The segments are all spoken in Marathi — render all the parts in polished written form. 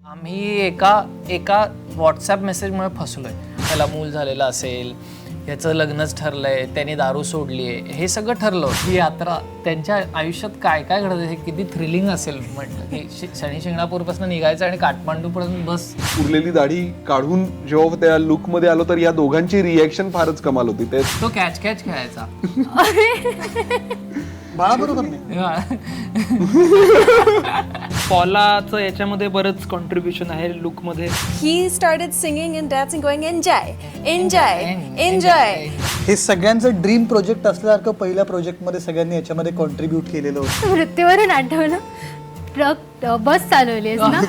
आम्ही एका एका व्हॉट्सॲप मेसेजमुळे फसलोय. त्याला मूल झालेलं असेल, याचं लग्नच ठरलंय, त्याने दारू सोडली आहे, हे सगळं ठरलं. ही यात्रा त्यांच्या आयुष्यात काय काय घडत हे किती थ्रिलिंग असेल म्हटलं की शनी शिंगणापूरपासून निघायचं आणि काठमांडूपर्यंत बस. उरलेली दाढी काढून जेव्हा त्या लुकमध्ये आलो तर या दोघांची रिॲक्शन फारच कमाल होती. ते तो कॅच कॅच खेळायचा. बाळा बरोबर नाही. पॉलाचं याच्यामध्ये बरंच कॉन्ट्रीब्युशन आहे लुकमध्ये. He started singing and dancing, going enjoy, enjoy, enjoy. हे सगळ्यांचं ड्रीम प्रोजेक्ट असल्यासारखं पहिल्या प्रोजेक्टमध्ये सगळ्यांनी याच्यामध्ये कॉन्ट्रीब्यूट केलेलं होतं. मृत्यूवरून आठवलं ट्रक बस चालवलीस ना.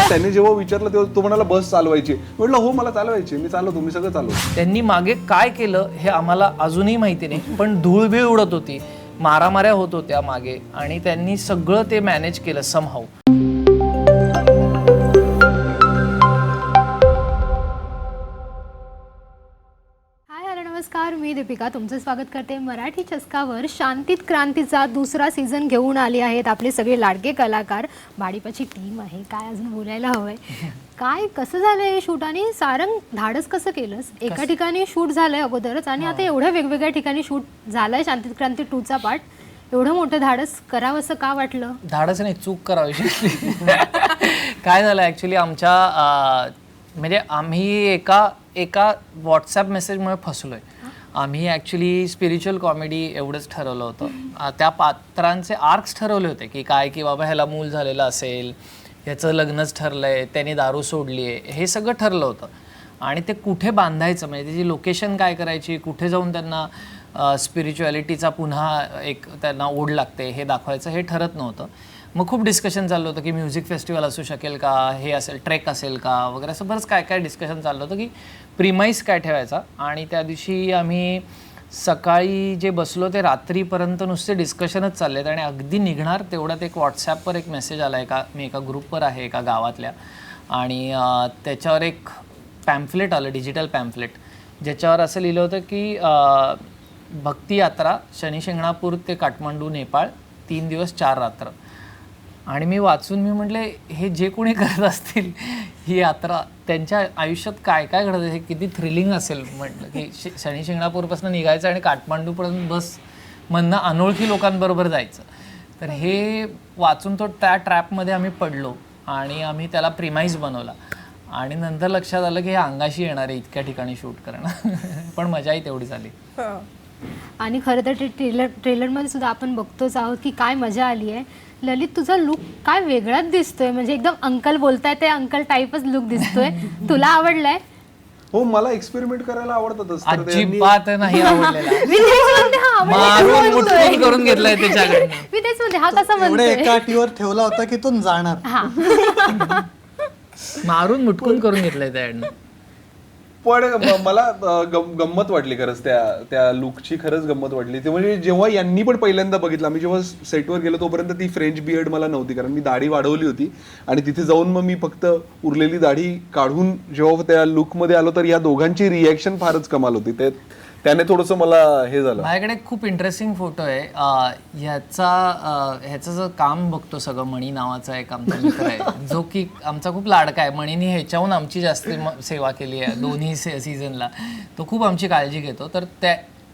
त्याने जेव्हा विचारलं तेव्हा तो म्हणाला बस चालवायची. म्हटलं हो मला चालवायची, मी चालवतो, मी सगळं चालवतो. त्यांनी मागे काय केलं हे आम्हाला अजूनही माहिती नाही, पण धूळबीळ उडत होती, मारामाऱ्या होत होत्या मागे, आणि त्यांनी सगळं ते मॅनेज केलं समहाऊ. हाय हॅलो नमस्कार, मी दीपिका तुमचं स्वागत करते मराठी चस्कावर. शांतीत क्रांतीचा दुसरा सीझन घेऊन आली आहेत आपले सगळे लाडके कलाकार. बाडीपाची टीम आहे, काय अजून बोलायला हवंय. काय कसं झालंय हे शूट आणि सारंग धाडस कसं केलंस? एका ठिकाणी शूट झालंय अगोदरच आणि आता एवढ्या वेगवेगळ्या ठिकाणी शूट झालंय शांतीत क्रांती 2चा पार्ट. एवढं मोठं धाडस करावंसं का वाटलं? धाडस नाही, चूक करावी. काय झालं ॲक्च्युली आमच्या म्हणजे आम्ही एका व्हॉट्सॲप मेसेजमुळे फसलोय. आम्ही ॲक्च्युली स्पिरिच्युअल कॉमेडी एवढंच ठरवलं होतं. त्या पात्रांचे आर्क्स ठरवले होते की काय की बाबा ह्याला मूल झालेलं असेल, ह्याचं लग्नच ठरलंय, त्याने दारू सोडली आहे, हे सगळं ठरलं होतं. आणि ते कुठे बांधायचं म्हणजे त्याची लोकेशन काय करायची, कुठे जाऊन त्यांना स्पिरिच्युअलिटीचा पुन्हा एक त्यांना ओढ लागते हे दाखवायचं हे ठरत नव्हतं. मग खूप डिस्कशन चाललं होतं की म्युझिक फेस्टिवल असू शकेल का, हे असेल ट्रेक असेल का वगैरे, असं बरंच काय काय डिस्कशन चाललं होतं की प्रिमाईस काय ठेवायचा. आणि त्या दिवशी आम्ही सकाळी जे बसलो ते रात्रीपर्यंत नुसते डिस्कशनच चालले आहेत. आणि अगदी निघणार तेवढ्यात एक व्हॉट्सॲपवर एक मेसेज आला आहे मी एका ग्रुपवर आहे एका गावातल्या, आणि त्याच्यावर एक पॅम्फलेट आलं, डिजिटल पॅम्फलेट, ज्याच्यावर असं लिहिलं होतं की भक्ती यात्रा शनी शिंगणापूर ते काठमांडू नेपाळ 3 दिवस 4 रात्र. आणि मी वाचून मी म्हटले हे जे कोणी करत असतील ही यात्रा त्यांच्या आयुष्यात काय काय घडत हे किती थ्रिलिंग असेल म्हटलं की शनी शिंगणापूरपासून निघायचं आणि काठमांडूपर्यंत बस मधनं अनोळखी लोकांबरोबर जायचं. तर हे वाचून तो त्या ट्रॅपमध्ये आम्ही पडलो आणि आम्ही त्याला प्रिमाईस बनवला. आणि नंतर लक्षात आलं की हे अंगाशी येणार आहे इतक्या ठिकाणी शूट करणं. पण मजाही तेवढीच आली. आणि खरं तर ते ट्रेलरमध्ये सुद्धा आपण बघतोच आहोत की काय मजा आली आहे. ललित तुझा लुक काय वेगळाच दिसतोय, म्हणजे एकदम अंकल बोलताय ते अंकल टाईपच लुक दिसतोय. तुला आवडलाय? हो मला एक्सपेरिमेंट करायला आवडतातच. तर त्यांनी- अजिबात नाही आवडलेला. मी तेच म्हणते, हा आवडला मारून कसं मुटकून म्हणतोय? करून घेतलाय त्याच्याकडनं. मी तेच म्हणते हा कसा एवढे म्हणतोय? एका अटीवर ठेवला होता की तो जाणार. हा मारून मुटकून करून घेतलंय त्याकडनं. पण मला गंमत वाटली खरंच त्या लुकची, खरंच गंमत वाटली. ते म्हणजे जेव्हा यांनी पण पहिल्यांदा बघितलं, आम्ही जेव्हा सेटवर गेलो तोपर्यंत ती फ्रेंच बियर्ड मला नव्हती, कारण मी दाढी वाढवली होती. आणि तिथे जाऊन मग मी फक्त उरलेली दाढी काढून जेव्हा त्या लुकमध्ये आलो तर या दोघांची रिॲक्शन फारच कमाल होती. त्याने थोडंसं मला हे झालं. माझ्याकडे खूप इंटरेस्टिंग फोटो आहे. ह्याचं जर काम बघतो सगळं, मणी नावाचा एक आमचा मित्र आहे जो की आमचा खूप लाडका आहे. मणीने ह्याच्याहून आमची जास्त सेवा केली आहे दोन्ही सीझनला. तो खूप आमची काळजी घेतो. तर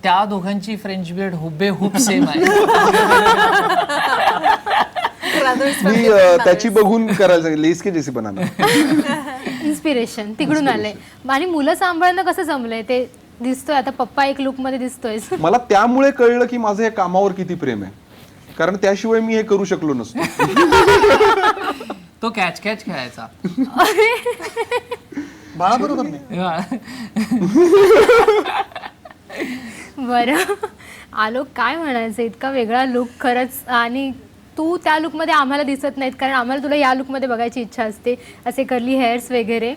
त्या दोघांची फ्रेंच बियर्ड हुबेहूब सेम आहे. मी त्याची बघून करायला सांगितलं इसके जैसे बनाना. इन्स्पिरेशन तिकडून आलंय. आणि मुलं सांभाळणं कसं जमलंय ते दिसतोय आता. पप्पा एक लुक मध्ये दिसतोय. मला त्यामुळे कळलं की माझं या कामावर किती प्रेम आहे, कारण त्याशिवाय मी हे करू शकलो नसतो. तो कॅच कॅच खेळायचा. बाळा बरोबर नाही. बरं आलो, काय म्हणायचं इतका वेगळा लुक खरंच. आणि तू त्या लुकमध्ये आम्हाला दिसत नाहीत, कारण आम्हाला तुला या लुकमध्ये बघायची इच्छा असते, असे कर्ली हेअर्स वगैरे.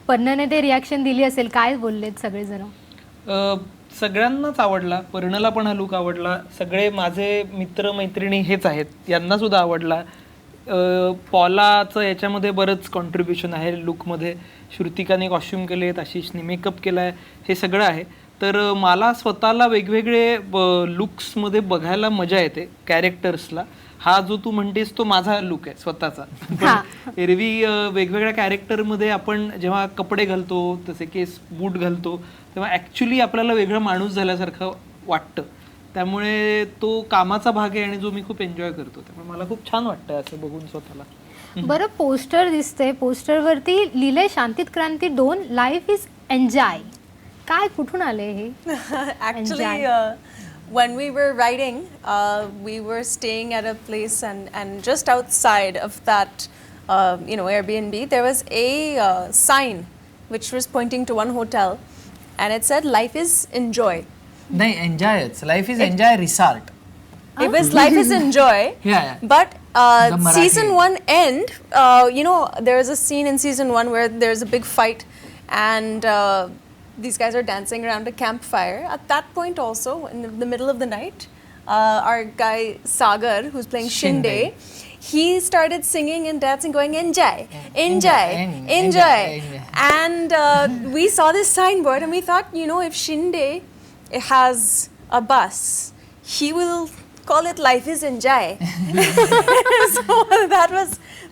पर्णने ते रिॲक्शन दिली असेल, काय बोललेत सगळेजण? सगळ्यांनाच आवडला. पर्णला पण हा लुक आवडला. सगळे माझे मित्र मैत्रिणी हेच आहेत, यांना सुद्धा आवडला. पॉलाचं याच्यामध्ये बरंच कॉन्ट्रीब्युशन आहे लुकमध्ये. श्रुतिकाने कॉस्ट्युम केलेत, आशिषने मेकअप केला आहे, हे सगळं आहे. तर मला स्वतःला वेगवेगळे लुक्समध्ये बघायला मजा येते कॅरेक्टर्सला. हा जो तू म्हणतेस तो माझा लुक आहे स्वतःचा. पण एरवी वेगवेगळ्या कॅरेक्टरमध्ये आपण जेव्हा कपडे घालतो, तसे केस बूट घालतो, तेव्हा ॲक्च्युली आपल्याला वेगळा माणूस झाल्यासारखं वाटतं. त्यामुळे तो कामाचा भाग आहे आणि जो मी खूप एन्जॉय करतो. त्यामुळे मला खूप छान वाटतं असं बघून स्वतःला. बरं, पोस्टर दिसते, पोस्टरवरती लिहिलंय शांतीत क्रांती 2 लाईफ इज एन्जॉय. काय, कुठून आले हे? Actually, when we were writing, we were staying at a place, and just outside of that, Airbnb, there was a sign which was pointing to one hotel, and it said "Life is enjoy." नाही, एन्जॉयच, life is enjoy resort. It was "Life is enjoy." Yeah. But The Marathi. season 1 end, there is a scene in season 1 where there's a big fight, and these guys are dancing around a campfire. At that point also, in the middle of the night, our guy Sagar, who's playing Shinde, he started singing and dancing, going enjoy, enjoy, enjoy. And we saw this signboard and we thought, if Shinde has a bus, he will call it Life is Enjoy. So that was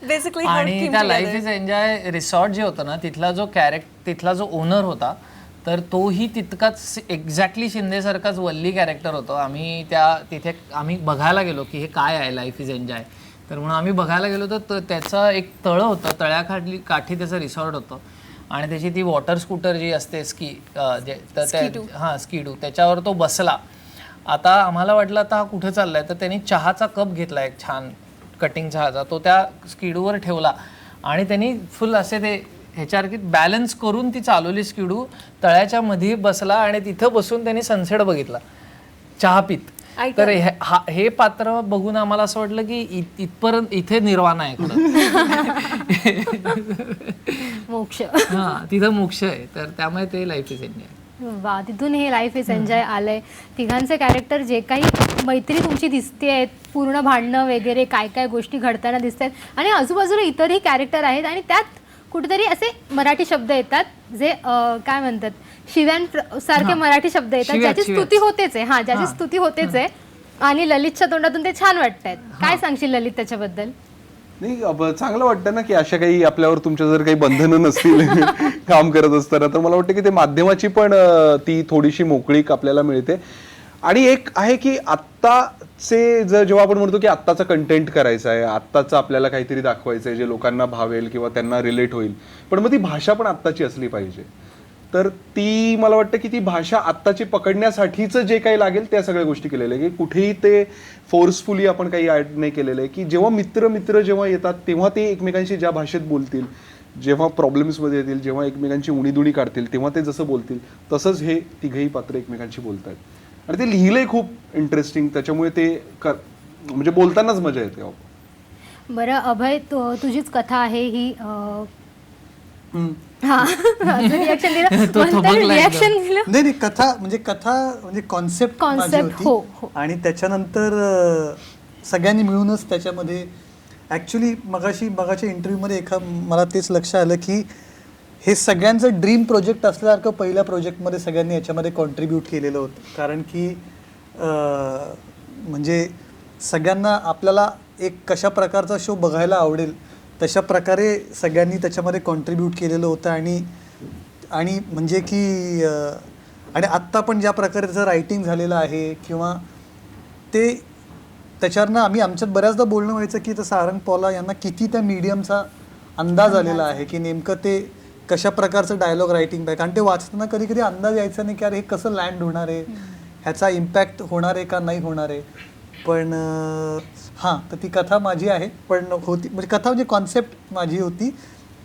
basically how it आणि came त्या together. Life is enjoy resort जे होतं ना, तिथला जो ओनर होता, तर तोही तितकाच एक्झॅक्टली शिंदेसारखाच वल्ली कॅरेक्टर होतो. आम्ही तिथे आम्ही बघायला गेलो की हे काय आहे लाईफ इज एन्जॉय. तर म्हणून आम्ही बघायला गेलो तर त्याचं एक तळं होतं, काठी त्याचं रिसॉर्ट होतं आणि त्याची ती वॉटर स्कूटर जी असते स्कीडू, त्याच्यावर तो बसला. आता आम्हाला वाटलं आता हा कुठे चाललाय, तर त्यांनी चहाचा कप घेतला, एक छान कटिंग चहाचा, तो त्या स्कीडूवर ठेवला आणि त्यांनी फुल असे ते ह्याच्यासारखी बॅलन्स करून ती चालवली स्कीडू. तळ्याच्या मध्ये बसला आणि तिथं बसून त्यांनी सनसेट बघितला चहा पित. तर हे पात्र बघून आम्हाला असं वाटलं की इथपर्यंत इथे निर्वाण आहे मोक्ष. हा, तिथं मोक्ष आहे. तर त्यामुळे ते लाईफ इज एन्जॉय. वा, तिथून हे लाईफ इज एन्जॉय आलंय. तिघांचे कॅरेक्टर, जे काही मैत्री तुमची दिसते, पूर्ण भांडणं वगैरे काय काय गोष्टी घडताना दिसत आहेत, आणि आजूबाजूला इतरही कॅरेक्टर आहेत, आणि त्यात कुठेतरी असे मराठी शब्द येतात जे काय म्हणतात, शिव्यांसारखे मराठी शब्द येतात, ज्याची स्तुती होतेच आहे. ज्याची स्तुती होतेच आहे, आणि ललितच्या तोंडातून ते छान वाटतायत. काय सांगशील ललित त्याच्याबद्दल? नाही, चांगलं वाटतं ना की अशा काही आपल्यावर तुमच्या जर काही बंधनं नसतील काम करत असताना, तर मला वाटतं की ते माध्यमाची पण ती थोडीशी मोकळीक आपल्याला मिळते. आणि एक आहे की आत्ताचे जेव्हा आपण म्हणतो की आत्ताचं कंटेंट करायचं आहे, आत्ताचं आपल्याला काहीतरी दाखवायचं आहे जे लोकांना भावेल किंवा त्यांना रिलेट होईल, पण मग ती भाषा पण आत्ताची असली पाहिजे. तर ती मला वाटतं की ती भाषा आत्ताची पकडण्यासाठीच जे काही लागेल त्या सगळ्या गोष्टी केलेल्या आहे, की कुठेही ते फोर्सफुली आपण काही ॲड नाही केलेलं आहे. की जेव्हा मित्र जेव्हा येतात तेव्हा ते एकमेकांशी ज्या भाषेत बोलतील, जेव्हा प्रॉब्लेम्समध्ये येतील, जेव्हा एकमेकांची उणीदुणी काढतील, तेव्हा ते जसं बोलतील तसंच हे तिघही पात्र एकमेकांशी बोलत आहेत. आणि ते लिहिलंय खूप इंटरेस्टिंग, त्याच्यामुळे ते म्हणजे बोलतानाच मजा येते. बरं अभय, तुझीच कथा आहे ही. रिॲक्शन दिलं. नाही, कथा म्हणजे कॉन्सेप्ट हो. आणि त्याच्यानंतर सगळ्यांनी मिळूनच त्याच्यामध्ये ॲक्च्युली मगाच्या इंटरव्ह्यूमध्ये मला तेच लक्ष आलं की हे सगळ्यांचं ड्रीम प्रोजेक्ट असल्यासारखं पहिल्या प्रोजेक्टमध्ये सगळ्यांनी याच्यामध्ये कॉन्ट्रीब्यूट केलेलं होतं. कारण की म्हणजे सगळ्यांना आपल्याला एक कशा प्रकारचा शो बघायला आवडेल तशा प्रकारे सगळ्यांनी त्याच्यामध्ये कॉन्ट्रीब्यूट केलेलं होतं. आणि म्हणजे की आणि आत्ता पण ज्या प्रकारे त्याचं रायटिंग झालेलं आहे किंवा ते त्याच्यावरनं आमच्यात बऱ्याचदा बोलणं व्हायचं की तर सारंग पॉला यांना किती त्या मीडियमचा अंदाज आलेला आहे की नेमकं ते कशा प्रकारचं डायलॉग रायटिंग आहे. कारण ते वाचताना कधी कधी अंदाज यायचा नाही की अरे हे कसं लँड होणार आहे, ह्याचा इम्पॅक्ट होणार आहे का नाही होणार आहे. पण हां, तर ती कथा माझी आहे, पण होती म्हणजे कथा म्हणजे कॉन्सेप्ट माझी होती,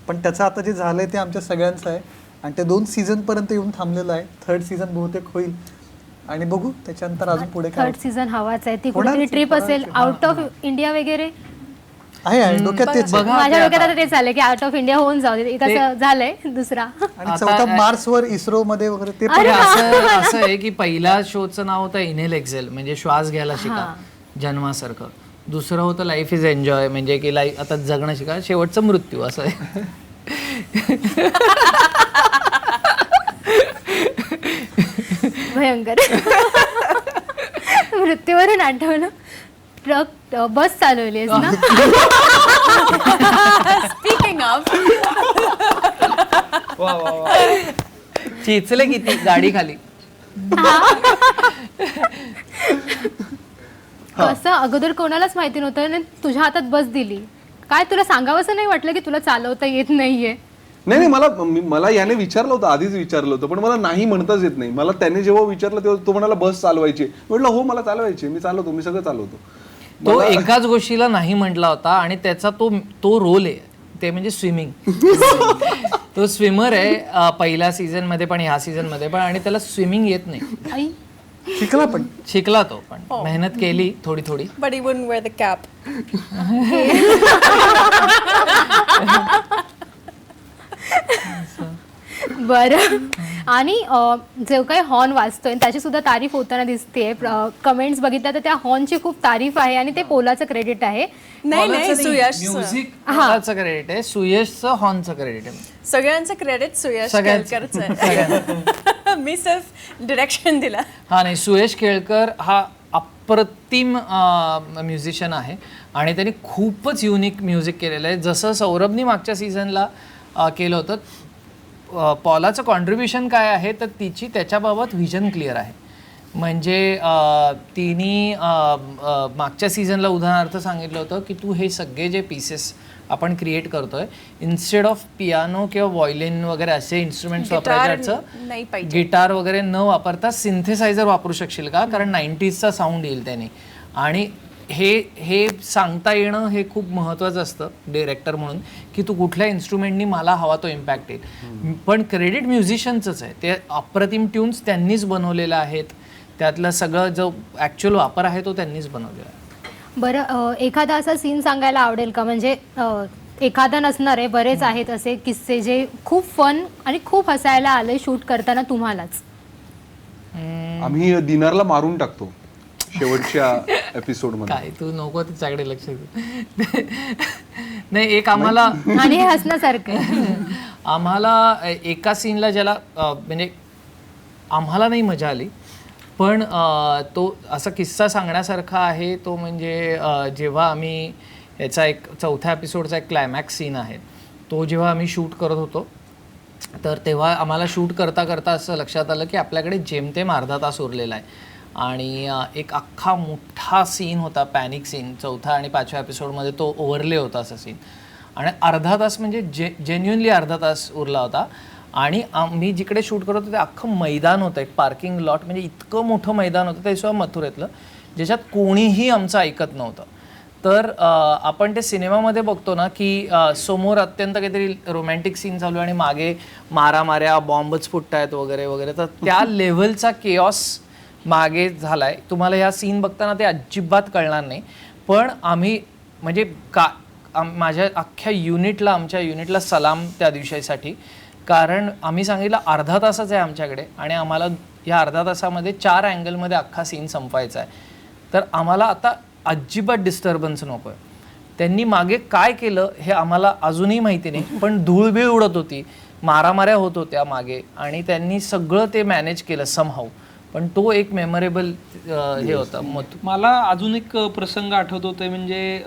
पण त्याचं आता जे झालं आहे ते आमच्या सगळ्यांचं आहे. आणि ते 2 सीझनपर्यंत येऊन थांबलेलं आहे. 3rd सीझन बहुतेक होईल आणि बघू त्याच्यानंतर अजून पुढे काय. 3rd सीझन हवाच आहे. ती कुठेतरी ट्रिप असेल आउट ऑफ इंडिया वगैरे आहे डोक्यात तेच आहे. माझ्या डोक्यात आता तेच आलंय की आउट ऑफ इंडिया होऊन जाऊ दे. इथं झालंय दुसरा. आणि 4था मार्सवर इस्रो मध्ये वगैरे ते पण असं आहे की पहिल्या शोचं नाव होतं इनहेल एक्झेल, म्हणजे श्वास घ्यायला शिका जन्मासारखं. दुसरं होतं लाईफ इज एन्जॉय, म्हणजे की लाईफ आता जगणं शिका, शेवटचं मृत्यू, असं आहे. भयंकर. मृत्यूवरून आठवलं, ट्रक बस चालवलीस ना? Speaking of, वा वा वा. चेचले किती गाडी खाली. कसं अगोदर कोणालाच माहिती नव्हतं आणि तुझ्या हातात बस दिली. काय तुला सांगावंसं नाही वाटलं की तुला चालवता येत नाहीये? नाही मला याने विचारलं होतं, आधीच विचारलं होतं, पण मला नाही म्हणताच येत नाही. मला त्याने जेव्हा विचारलं तेव्हा तो म्हणाला बस चालवायची. म्हटलं हो मला चालवायची, मी चालवतो, मी सगळं चालवतो. तो एकाच गोष्टीला नाही म्हटला होता आणि त्याचा तो रोल आहे, ते म्हणजे स्विमिंग. तो स्विमर आहे पहिल्या सीझन मध्ये पण ह्या सीझन मध्ये पण, आणि त्याला स्विमिंग येत नाही. आई, शिकला तो पण, मेहनत केली थोडी थोडी. but he wouldn't wear the cap. बरं. आणि जो काही हॉर्न वाजतोय त्याची सुद्धा तारीफ होताना दिसते. कमेंट्स बघितल्या तर त्या हॉर्नची खूप तारीफ आहे आणि ते पोलाचं क्रेडिट आहे. नाही सुयश म्युझिक क्रेडिट आहे, सुयशचं हॉर्नचं क्रेडिट आहे. सगळ्यांचं क्रेडिट सुयश सगळ्यांचं. केळकरचं आहे. मी सिर्फ डिरेक्शन दिला. हा नाही, सुयश केळकर हा अप्रतिम म्युझिशियन आहे आणि त्यांनी खूपच युनिक म्युझिक केलेलं आहे. जसं सौरभनी मागच्या सीझनला केलं होतं, पॉलाचं कॉन्ट्रीब्युशन काय आहे तर तिची त्याच्याबाबत व्हिजन क्लिअर आहे. म्हणजे तिने मागच्या सीझनला उदाहरणार्थ सांगितलं होतं की तू हे सगळे जे पीसेस आपण क्रिएट करतोय, इन्स्टेड ऑफ पियानो किंवा व्हायोलिन वगैरे असे इन्स्ट्रुमेंट्स वापरायचं, नाही पाहिजे, गिटार वगैरे न वापरता सिंथेसायझर वापरू शकशील का, कारण 90sचा साऊंड येईल त्याने. आणि हे सांगता येणं हे खूप महत्त्वाचं असतं डिरेक्टर म्हणून, की तू कुठल्या इन्स्ट्रुमेंटनी मला हवा तो इम्पॅक्ट येईल. पण क्रेडिट म्युझिशियनचंच आहे. ते अप्रतिम ट्यून्स त्यांनीच बनवलेल्या आहेत, त्यातलं सगळं जो ॲक्च्युअल वापर आहे तो त्यांनीच बनवलेला आहे. बरं, एखादा असा सीन सांगायला आवडेल का? म्हणजे एखादा नसणार आहे, बरेच आहेत असे किस्से जे खूप फन आणि खूप हसायला आले शूट करताना तुम्हालाच. आम्ही दिनारला मारून टाकतो शेवटच्या एपिसोड मध्ये. काय तू नको त्याच्याकडे लक्ष दे. नाही, एक आम्हाला आणि हे हसण्यासारखं आहे. आम्हाला एका सीनला ज्याला म्हणजे आम्हाला नाही मजा आली, पण तो असा किस्सा सांगण्यासारखा आहे. तो म्हणजे जेव्हा आम्ही याचा एक चौथ्या एपिसोडचा एक क्लायमॅक्स सीन आहे, तो जेव्हा आम्ही शूट करत होतो तर तेव्हा आम्हाला शूट करता करता असं लक्षात आलं की आपल्याकडे जेमतेम अर्धा तास उरलेला आहे. आणि एक अख्खा मोठा सीन होता, पॅनिक सीन, चौथ्या आणि पाचव्या एपिसोडमध्ये तो ओव्हरले होता असा सीन. आणि अर्धा तास म्हणजे जेन्युअनली अर्धा तास उरला होता. आणि आम्ही जिकडे शूट करत होतो ते अख्खं मैदान होतं, एक पार्किंग लॉट, म्हणजे इतकं मोठं मैदान होतं ते सुद्धा मथुरेतलं, ज्याच्यात कोणीही आमचं ऐकत नव्हतं. तर आपण ते सिनेमामध्ये बघतो ना की समोर अत्यंत काहीतरी रोमॅन्टिक सीन चालू आहे आणि मागे मारामाऱ्या, बॉम्बच फुटतायत वगैरे वगैरे, तर त्या लेव्हलचा केऑस मागे झाला आहे. तुम्हाला ह्या सीन बघताना ते अजिबात कळणार नाही. पण आम्ही म्हणजे माझ्या अख्ख्या आमच्या युनिटला सलाम त्या दिवशीसाठी, कारण आम्ही सांगितलं अर्धा तासाच आहे आमच्याकडे आणि आम्हाला या अर्धा तासामध्ये 4 अँगलमध्ये अख्खा सीन संपवायचा आहे. तर आम्हाला आता अजिबात डिस्टर्बन्स नको आहे. त्यांनी मागे काय केलं हे आम्हाला अजूनही माहिती नाही, पण धूळबीळ उडत होती, मारामाऱ्या होत होत्या मागे, आणि त्यांनी सगळं ते मॅनेज केलं समहाऊ. पण तो एक मेमोरेबल हे होता. मला अजून एक प्रसंग आठवतो, ते म्हणजे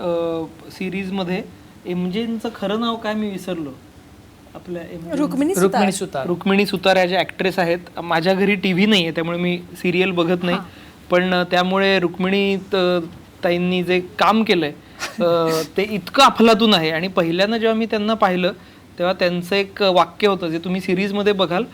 सिरीजमध्ये एमजेचं खरं नाव काय मी विसरलो, आपल्या रुक्मिणी सुतार या ज्या ॲक्ट्रेस आहेत. माझ्या घरी टीव्ही नाही आहे त्यामुळे मी सिरियल बघत नाही, पण त्यामुळे रुक्मिणी ताईंनी जे काम केलंय ते इतकं अफलातून आहे. आणि पहिल्यांदा जेव्हा मी त्यांना पाहिलं तेव्हा त्यांचं एक वाक्य होतं जे तुम्ही सिरीजमध्ये बघाल,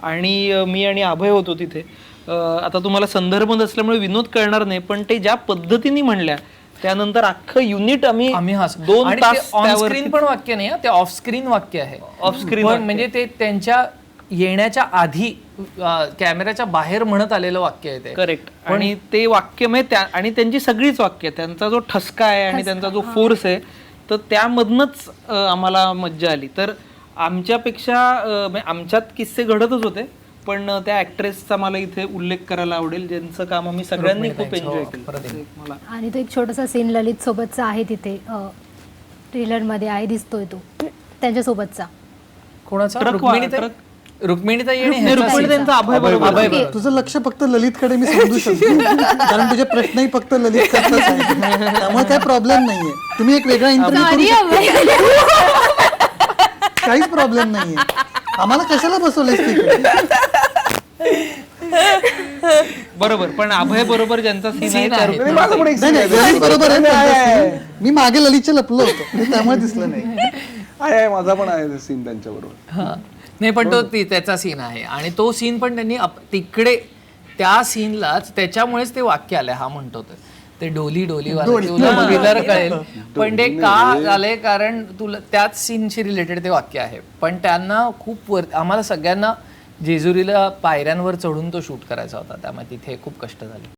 आणि मी आणि अभय होतो तिथे. आता तुम्हाला संदर्भ नसल्यामुळे विनोद कळणार नाही, पण ते ज्या पद्धतीने म्हणल्या त्यानंतर अख्खं युनिट आम्ही 2 तास ऑन स्क्रीन पण वाक्य नाही, ते ऑफ स्क्रीन वाक्य आहे. ऑफ स्क्रीन म्हणजे ते त्यांच्या येण्याच्या आधी कॅमेऱ्याच्या बाहेर म्हणत आलेलं वाक्य आहे ते. करेक्ट. आणि ते वाक्य म्हणजे आणि त्यांची सगळीच वाक्य, त्यांचा जो ठसका आहे आणि त्यांचा जो फोर्स आहे, तर त्यामधनच आम्हाला मज्जा आली. तर आमच्यापेक्षा आमच्यात किस्से घडतच होते, पण त्या ऍक्ट्रेसचा मला इथे उल्लेख करायला आवडेल, ज्यांचं काम आम्ही सगळ्यांनी खूप एन्जॉय केलं. मला आणि तो एक छोटासा सीन ललित सोबतचा आहे तिथे, ट्रेलर मध्ये आहे, दिसतोय तो त्यांच्या सोबतचा. कोणाचा? रुक्मिणीताई आणि नाही, ह्याचा रुक्मिणी scene. त्यांचा अभय बरोबर अभय ओके. तुझं लक्ष फक्त ललितकडे मी समजू शकतो कारण तुझे प्रश्नही फक्त ललित करताच आहेत. त्यामुळे काही प्रॉब्लेम नाहीये. तुम्ही एक वेगळा इंटरव्ह्यू करू सॉरी शकता. अभय. काहीच प्रॉब्लेम नाहीये. आम्हाला कशाला बसवलंयस तिकडे? बरोबर. पण अभय बरोबर ज्यांचा सीन आहे Scene त्या आहे. नाही, रुक्मिणी- माझं पण एक नाही scene नाही आहे. ललित बरोबर आहे आहे, त्यांचा आहे, scene. मी मागे ललितच्या लपलो होतो मी त्यामुळे दिसलं नाही. आहे, माझा पण आहे सीन त्यांच्या बरोबर. हा. नाही पण तो त्याचा सीन आहे आणि तो सीन पण त्यांनी तिकडे त्या सीनलाच त्याच्यामुळेच ते वाक्य आलंय हा म्हणतो ते डोली डोली तुला बघितल्यावर कळेल पण ते का आलंय कारण तुला त्याच सीनशी रिलेटेड ते वाक्य आहे पण त्यांना खूप आम्हाला सगळ्यांना जेजुरीला पायऱ्यांवर चढून तो शूट करायचा होता त्यामुळे तिथे खूप कष्ट झाले.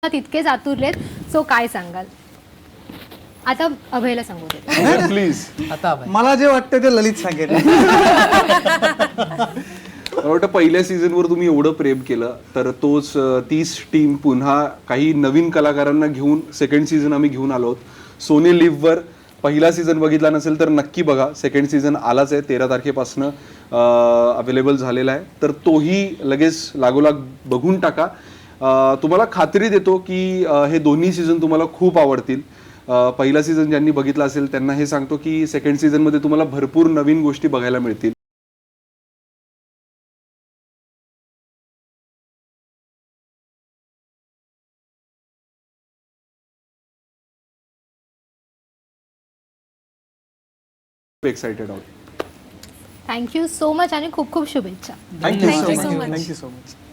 तितकेच आतुरलेत. सो काय सांगाल आता अभयला सांगू दे. प्लीज. आता अभय. मला जे वाटतं ते ललित सांगेल. मला वाटतं पहिल्या सीझनवर तुम्ही एवढं प्रेम केलं तर तीच टीम पुन्हा काही नवीन कलाकारांना घेऊन सेकंड सीझन आम्ही घेऊन आलो आहोत. सोनी लिव्हवर पहिला सीझन बघितला नसेल तर नक्की बघा. सेकंड सीझन आलाच आहे 13 तारखेपासून अवेलेबल झालेला आहे तर तोही लगेच लागोलाग बघून टाका. तुम्हाला खात्री देतो की हे दोन्ही सीझन तुम्हाला खूप आवडतील. पहिला सीझन ज्यांनी बघितला असेल त्यांना हे सांगतो की सेकंड सीझनमध्ये तुम्हाला भरपूर नवीन गोष्टी बघायला मिळतील. एक्साइटेड आहोत. थँक्यू सो मच आणि खूप खूप शुभेच्छा. Thank you Thank you so so much. much. Thank you so much.